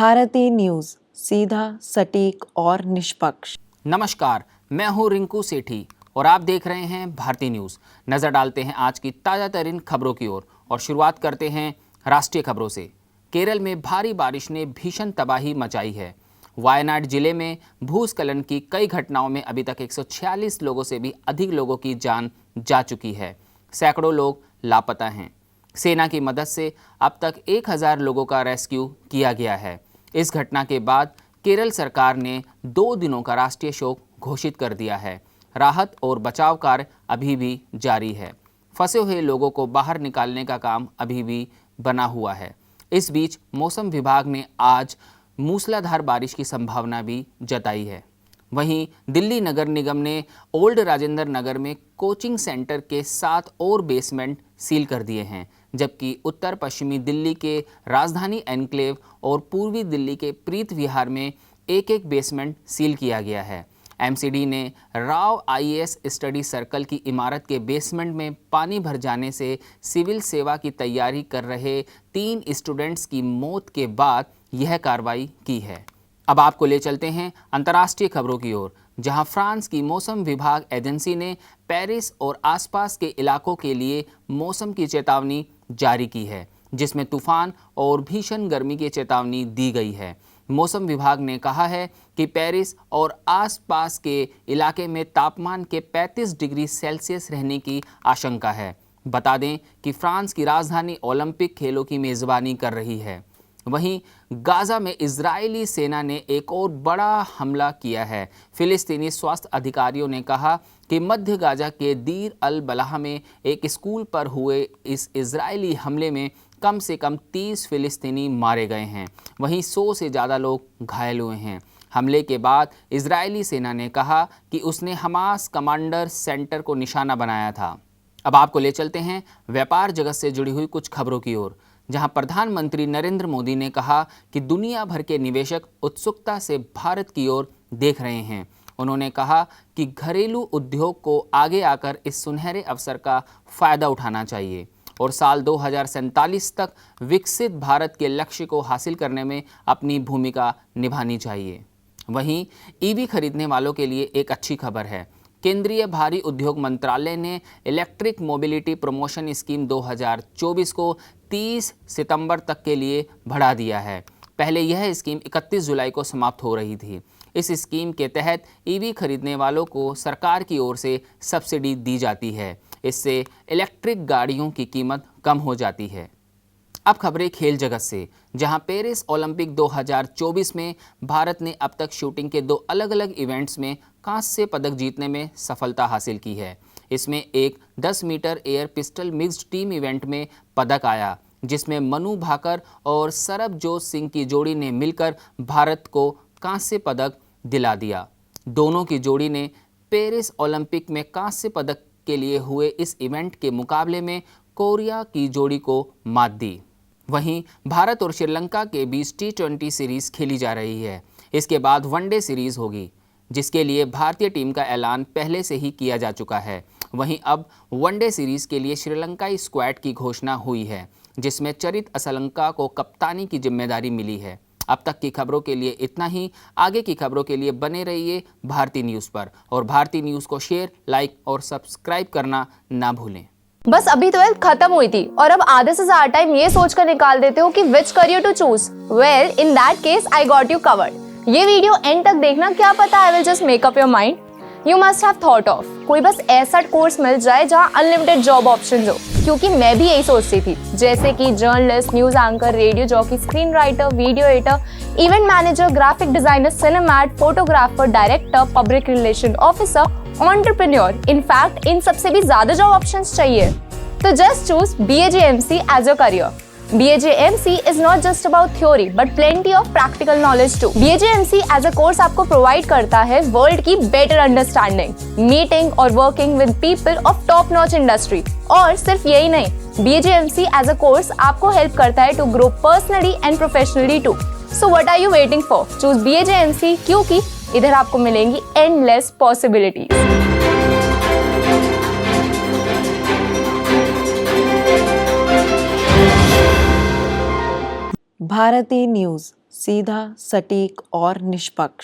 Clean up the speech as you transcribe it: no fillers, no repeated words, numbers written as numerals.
भारतीय न्यूज़, सीधा, सटीक और निष्पक्ष। नमस्कार, मैं हूं रिंकू सेठी और आप देख रहे हैं भारतीय न्यूज़। नज़र डालते हैं आज की ताज़ा तरीन खबरों की ओर और शुरुआत करते हैं राष्ट्रीय खबरों से। केरल में भारी बारिश ने भीषण तबाही मचाई है। वायनाड जिले में भूस्खलन की कई घटनाओं में अभी तक 146 लोगों से भी अधिक लोगों की जान जा चुकी है। सैकड़ों लोग लापता हैं। सेना की मदद से अब तक 1000 लोगों का रेस्क्यू किया गया है। इस घटना के बाद केरल सरकार ने 2 दिनों का राष्ट्रीय शोक घोषित कर दिया है। राहत और बचाव कार्य अभी भी जारी है। फंसे हुए लोगों को बाहर निकालने का काम अभी भी बना हुआ है। इस बीच मौसम विभाग ने आज मूसलाधार बारिश की संभावना भी जताई है। वहीं दिल्ली नगर निगम ने ओल्ड राजेंद्र नगर में कोचिंग सेंटर के 7 और बेसमेंट सील कर दिए हैं, जबकि उत्तर पश्चिमी दिल्ली के राजधानी एनक्लेव और पूर्वी दिल्ली के प्रीत विहार में एक बेसमेंट सील किया गया है। एमसीडी ने राव आईएएस स्टडी सर्कल की इमारत के बेसमेंट में पानी भर जाने से सिविल सेवा की तैयारी कर रहे 3 स्टूडेंट्स की मौत के बाद यह कार्रवाई की है। अब आपको ले चलते हैं अंतर्राष्ट्रीय खबरों की ओर, जहां फ्रांस की मौसम विभाग एजेंसी ने पेरिस और आसपास के इलाकों के लिए मौसम की चेतावनी जारी की है, जिसमें तूफान और भीषण गर्मी की चेतावनी दी गई है। मौसम विभाग ने कहा है कि पेरिस और आसपास के इलाके में तापमान के 35 डिग्री सेल्सियस रहने की आशंका है। बता दें कि फ्रांस की राजधानी ओलंपिक खेलों की मेज़बानी कर रही है। वहीं गाजा में इजरायली सेना ने एक और बड़ा हमला किया है। फिलिस्तीनी स्वास्थ्य अधिकारियों ने कहा कि मध्य गाजा के दीर अल बलाह में एक स्कूल पर हुए इस इजरायली हमले में कम से कम 30 फिलिस्तीनी मारे गए हैं। वहीं 100 से ज़्यादा लोग घायल हुए हैं। हमले के बाद इजरायली सेना ने कहा कि उसने हमास कमांडर सेंटर को निशाना बनाया था। अब आपको ले चलते हैं व्यापार जगत से जुड़ी हुई कुछ खबरों की ओर, जहां प्रधानमंत्री नरेंद्र मोदी ने कहा कि दुनिया भर के निवेशक उत्सुकता से भारत की ओर देख रहे हैं। उन्होंने कहा कि घरेलू उद्योग को आगे आकर इस सुनहरे अवसर का फायदा उठाना चाहिए और साल 2047 तक विकसित भारत के लक्ष्य को हासिल करने में अपनी भूमिका निभानी चाहिए। वहीं ईवी खरीदने वालों के लिए एक अच्छी खबर है। केंद्रीय भारी उद्योग मंत्रालय ने इलेक्ट्रिक मोबिलिटी प्रमोशन स्कीम 2024 को 30 सितंबर तक के लिए बढ़ा दिया है। पहले यह स्कीम 31 जुलाई को समाप्त हो रही थी। इस स्कीम के तहत ईवी खरीदने वालों को सरकार की ओर से सब्सिडी दी जाती है। इससे इलेक्ट्रिक गाड़ियों की कीमत कम हो जाती है। अब खबरें खेल जगत से, जहां पेरिस ओलंपिक 2024 में भारत ने अब तक शूटिंग के 2 अलग-अलग इवेंट्स में कांस्य पदक जीतने में सफलता हासिल की है। इसमें एक 10 metre air pistol mixed team event में पदक आया, जिसमें मनु भाकर और सरबजोत सिंह की जोड़ी ने मिलकर भारत को कांस्य पदक दिला दिया। दोनों की जोड़ी ने पेरिस ओलंपिक में कांस्य पदक के लिए हुए इस इवेंट के मुकाबले में कोरिया की जोड़ी को मात दी। वहीं भारत और श्रीलंका के बीच T20 सीरीज खेली जा रही है। इसके बाद वनडे सीरीज होगी, जिसके लिए भारतीय टीम का ऐलान पहले से ही किया जा चुका है। वहीं अब वनडे सीरीज के लिए श्रीलंकाई स्क्वाड की घोषणा हुई है, जिसमें चरित असलंका को कप्तानी की जिम्मेदारी मिली है। अब तक की खबरों के लिए इतना ही। आगे की खबरों के लिए बने रहिए भारतीय न्यूज़ पर और भारतीय न्यूज़ को शेयर, लाइक और सब्सक्राइब करना ना भूलें। बस अभी 12th खत्म हुई थी और अब आधे से ज्यादा टाइम ये सोचकर निकाल देते हो कि which career to choose. Well, in that case I got you covered. ये वीडियो एंड तक देखना, क्या पता I will just make up your mind. You must have thought of कोई बस ऐसा कोर्स मिल जाए जहाँ अनलिमिटेड जॉब ऑप्शंस हो, क्योंकि मैं भी यही सोचती थी, जैसे कि journalist, news anchor, radio jockey, screen writer, video editor, event manager, graphic designer, cinematographer, director, public relation officer, entrepreneur. In fact इन सबसे भी ज्यादा जॉब ऑप्शंस चाहिए। तो just choose BAJMC as your career. BAJMC is not just about theory but plenty of practical knowledge too. BAJMC as a course आपको provide करता है world की बेटर अंडरस्टैंडिंग, मीटिंग और working with people of top notch industry. और सिर्फ यही नहीं, BAJMC as a course आपको हेल्प करता है to grow personally and professionally too. So what are you waiting for? Choose BAJMC, क्योंकि इधर आपको मिलेंगी एंडलेस पॉसिबिलिटीज। भारतीय न्यूज़, सीधा, सटीक और निष्पक्ष।